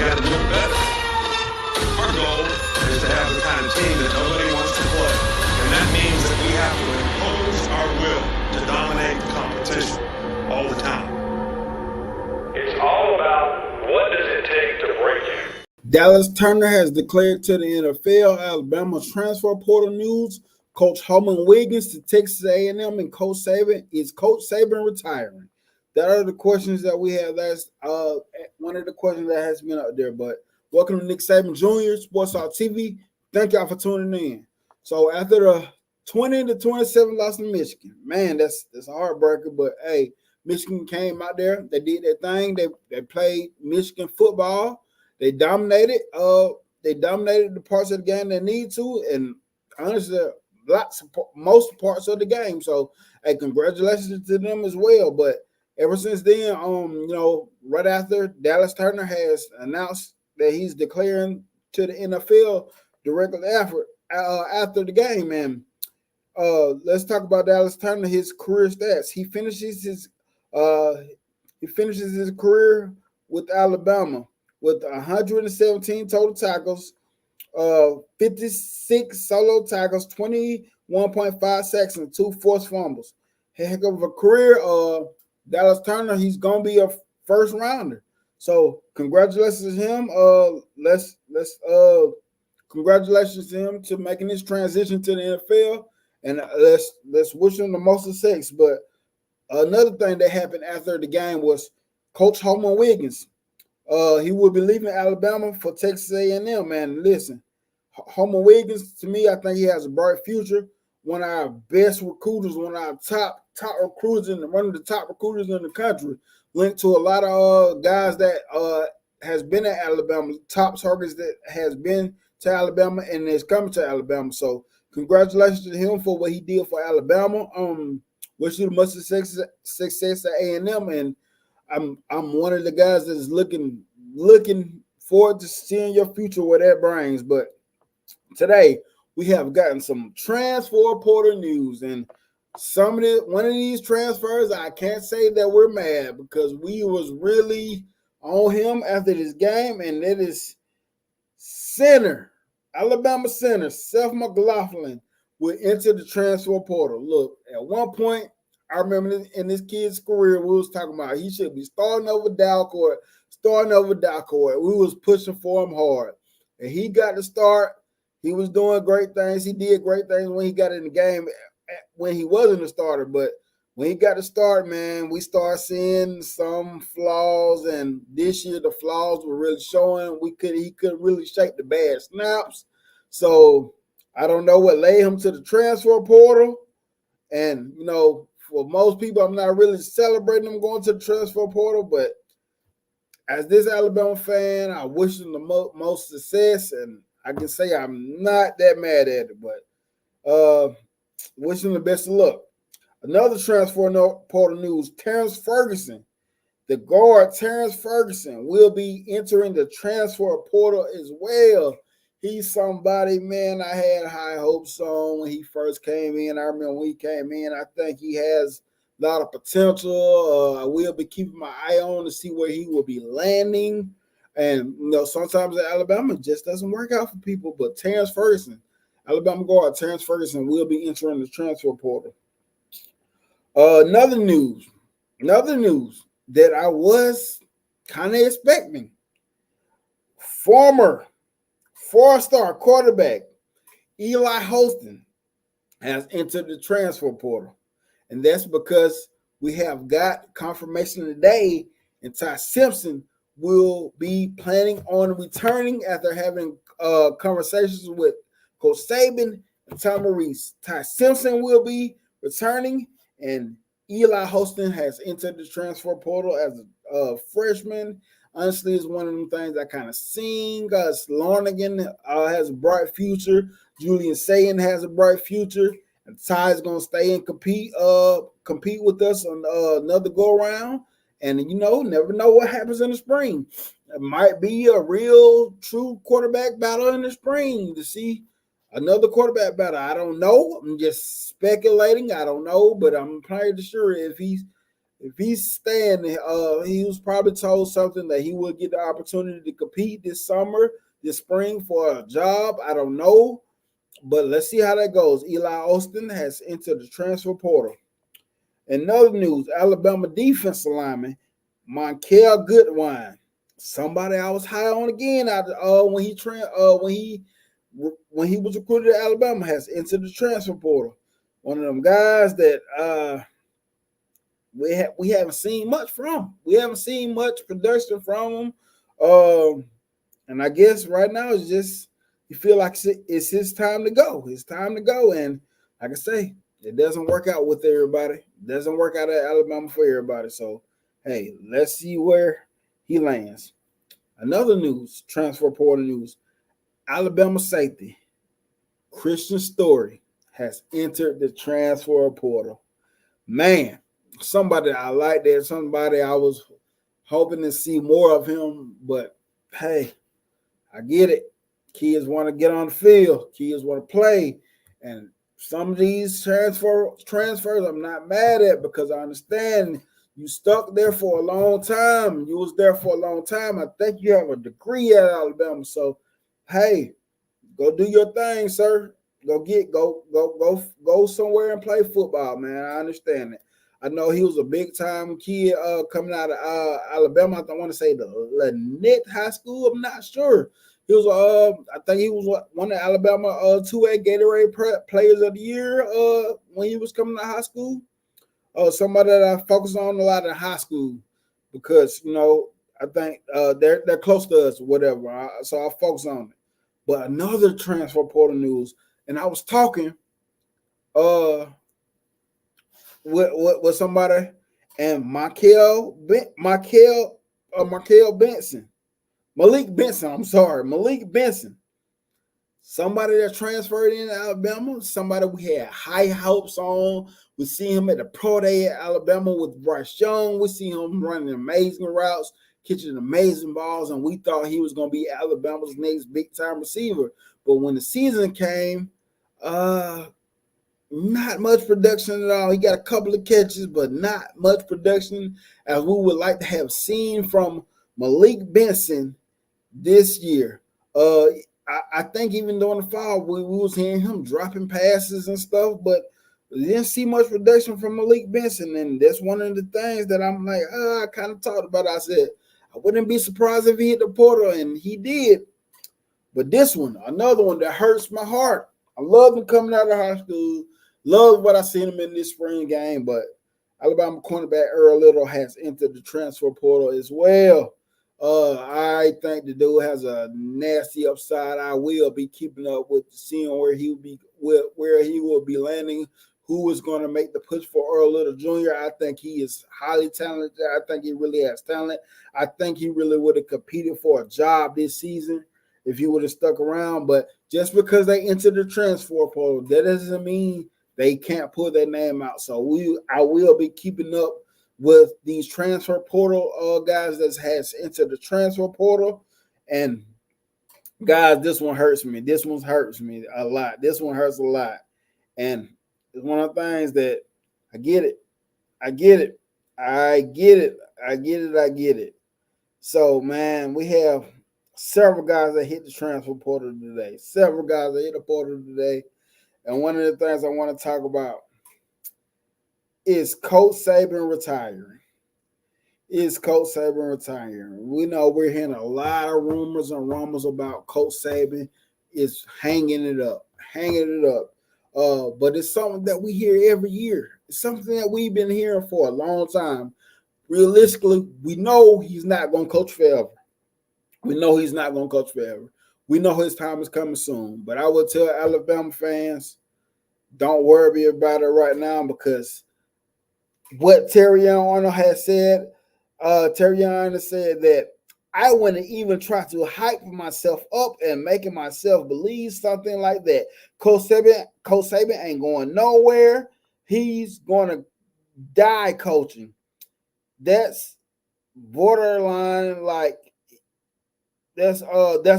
got to do it better. Our goal is to have the kind of team that nobody wants to play. And that means that we have to impose our will to dominate the competition all the time. It's all about what does it take to break you. Dallas Turner has declared to the NFL. Alabama transfer portal news. Coach Holman Wiggins to Texas A&M and Coach Saban. Is Coach Saban retiring? That are the questions that we have. That's one of the questions that has been out there. But welcome to Nick Saban Jr. Sports Talk TV. Thank y'all for tuning in. So after the 20-27 loss to Michigan, man, that's a heartbreaker. But hey, Michigan came out there. They did their thing. They played Michigan football. They dominated. They dominated the parts of the game they need to, and honestly, most parts of the game. So, hey, congratulations to them as well. But ever since then, right after Dallas Turner has announced that he's declaring to the NFL directly after the game, and let's talk about Dallas Turner. His career stats. He finishes his career with Alabama with 117 total tackles, 56 solo tackles, 21.5 sacks, and 2 forced fumbles. Heck of a career. Dallas Turner, he's gonna be a first rounder. So congratulations to him. Let's congratulations to him to making this transition to the NFL, and let's wish him the most success. But another thing that happened after the game was Coach Holman Wiggins. He will be leaving Alabama for Texas A&M. Man, listen, Holman Wiggins, to me, I think he has a bright future. One of our best recruiters, one of our top recruiters, one of the top recruiters in the country. Linked to a lot of guys that has been at Alabama, top targets that has been to Alabama and is coming to Alabama. So congratulations to him for what he did for Alabama. Wish you the much success at A&M, and I'm one of the guys that is looking forward to seeing your future, where that brings. But today we have gotten some transfer portal news, and one of these transfers, I can't say that we're mad because we was really on him after this game, and it is Alabama center Seth McLaughlin will enter the transfer portal. Look, at one point, I remember in this kid's career, we was talking about he should be starting over Dalcourt. We was pushing for him hard. And he got to start. He was doing great things. He did great things when he got in the game when he wasn't a starter. But when he got to start, man, we started seeing some flaws. And this year, the flaws were really showing. He couldn't really shake the bad snaps. So I don't know what led him to the transfer portal. And, for most people, I'm not really celebrating him going to the transfer portal, but as this Alabama fan, I wish him the most success, and I can say I'm not that mad at it, but wish him the best of luck. Another transfer portal news, Terrence Ferguson. The guard, Terrence Ferguson, will be entering the transfer portal as well. He's somebody, man, I had high hopes on when he first came in. I remember when he came in, I think he has a lot of potential. I will be keeping my eye on to see where he will be landing. And, sometimes at Alabama, it just doesn't work out for people. But Terrence Ferguson, Alabama guard Terrence Ferguson, will be entering the transfer portal. Another news that I was kind of expecting. Former four-star quarterback Eli Holston has entered the transfer portal. And that's because we have got confirmation today, and Ty Simpson will be planning on returning after having conversations with Coach Saban and Tom Reese. Ty Simpson will be returning, and Eli Holston has entered the transfer portal as a freshman. Honestly, it's one of them things I kind of seen. Lornigan has a bright future. Julian Sayin has a bright future. And Ty's going to stay and compete with us on another go-around. And, never know what happens in the spring. It might be a real, true quarterback battle in the spring to see another quarterback battle. I don't know. I'm just speculating. I don't know. But I'm pretty sure if if he's staying, he was probably told something that he would get the opportunity to compete this summer, this spring for a job. I don't know, but let's see how that goes. Eli Austin has entered the transfer portal. In other news, Alabama defensive lineman Monkel Goodwine, somebody I was high on again when he was recruited to Alabama, has entered the transfer portal. One of them guys that we haven't seen much from. We haven't seen much production from him. And I guess right now it's just you feel like it's his time to go. It's time to go. And like I say, it doesn't work out with everybody. It doesn't work out at Alabama for everybody. So, hey, let's see where he lands. Another news, transfer portal news. Alabama safety Christian Story has entered the transfer portal. Man, somebody I like that. Somebody I was hoping to see more of him. But, hey, I get it. Kids want to get on the field. Kids want to play. And some of these transfers I'm not mad at because I understand you stuck there for a long time. You was there for a long time. I think you have a degree at Alabama. So, hey, go do your thing, sir. Go somewhere and play football, man. I understand it. I know he was a big time kid coming out of Alabama. I want to say the Lynette High School. I'm not sure. He was I think he was one of Alabama 2A Gatorade Players of the Year when he was coming to high school. Somebody that I focus on a lot in high school because I think they're close to us, whatever. So I focus on it. But another transfer portal news, and I was talking with somebody, and Malik Benson, somebody that transferred in Alabama, somebody we had high hopes on. We see him at the pro day at Alabama with Bryce Young. We see him running amazing routes, catching amazing balls, and we thought he was going to be Alabama's next big-time receiver. But when the season came, not much production at all. He got a couple of catches, but not much production as we would like to have seen from Malik Benson this year. I think even during the fall, we was hearing him dropping passes and stuff, but we didn't see much production from Malik Benson, and that's one of the things that I'm like, I kind of talked about. I said, I wouldn't be surprised if he hit the portal, and he did. But this one, another one that hurts my heart. I love him coming out of high school. Love what I seen him in this spring game, but Alabama cornerback Earl Little has entered the transfer portal as well. I think the dude has a nasty upside. I will be keeping up with seeing where he will be landing. Who is going to make the push for Earl Little Jr.? I think he is highly talented. I think he really has talent. I think he really would have competed for a job this season if he would have stuck around. But just because they entered the transfer portal, that doesn't mean they can't pull their name out. So I will be keeping up with these transfer portal guys that has entered the transfer portal. And guys, this one hurts me. This one hurts me a lot. This one hurts a lot. And it's one of the things that I get it. So, man, we have several guys that hit the transfer portal today. And one of the things I want to talk about is Coach Saban retiring. We know we're hearing a lot of rumors and rumbles about Coach Saban is hanging it up. But it's something that we hear every year. It's something that we've been hearing for a long time. Realistically, we know he's not going to coach forever. We know his time is coming soon. But I will tell Alabama fans, don't worry about it right now, because what Terrion Arnold has said, Terrion Arnold said that I wouldn't even try to hype myself up and making myself believe something like that. Coach Saban ain't going nowhere. He's going to die coaching. That's borderline, like that's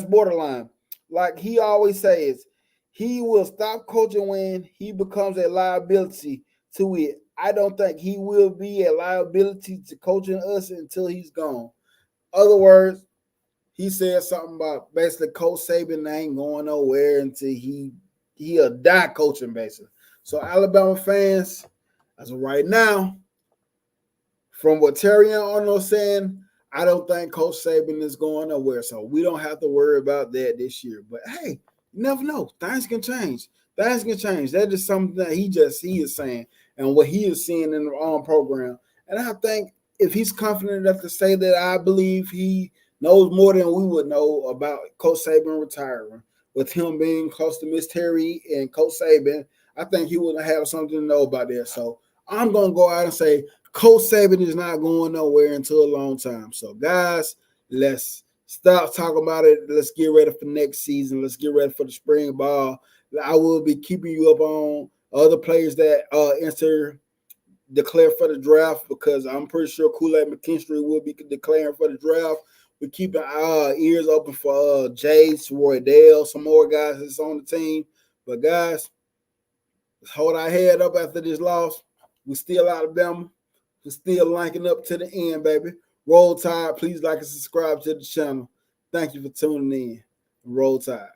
borderline. Like he always says, he will stop coaching when he becomes a liability to it. I don't think he will be a liability to coaching us until he's gone. Other words, he said something about basically Coach Saban ain't going nowhere until he'll die coaching basically. So Alabama fans, as of right now, from what Terry Arnold saying, I don't think Coach Saban is going nowhere. So we don't have to worry about that this year. But hey, you never know. Things can change. Things can change. That is something that he is saying and what he is seeing in the program. And I think if he's confident enough to say that, I believe he knows more than we would know about Coach Saban retiring. With him being close to Miss Terry and Coach Saban, I think he would have something to know about that. So I'm going to go out and say Coach Saban is not going nowhere until a long time. So, guys, let's stop talking about it. Let's get ready for next season. Let's get ready for the spring ball. I will be keeping you up on other players that declare for the draft because I'm pretty sure Kool-Aid McKinstry will be declaring for the draft. We're keeping our ears open for Jace, Roy Dale, some more guys that's on the team. But, guys, let's hold our head up after this loss. We're still Alabama. We're still linking up to the end, baby. Roll Tide. Please like and subscribe to the channel. Thank you for tuning in. Roll Tide.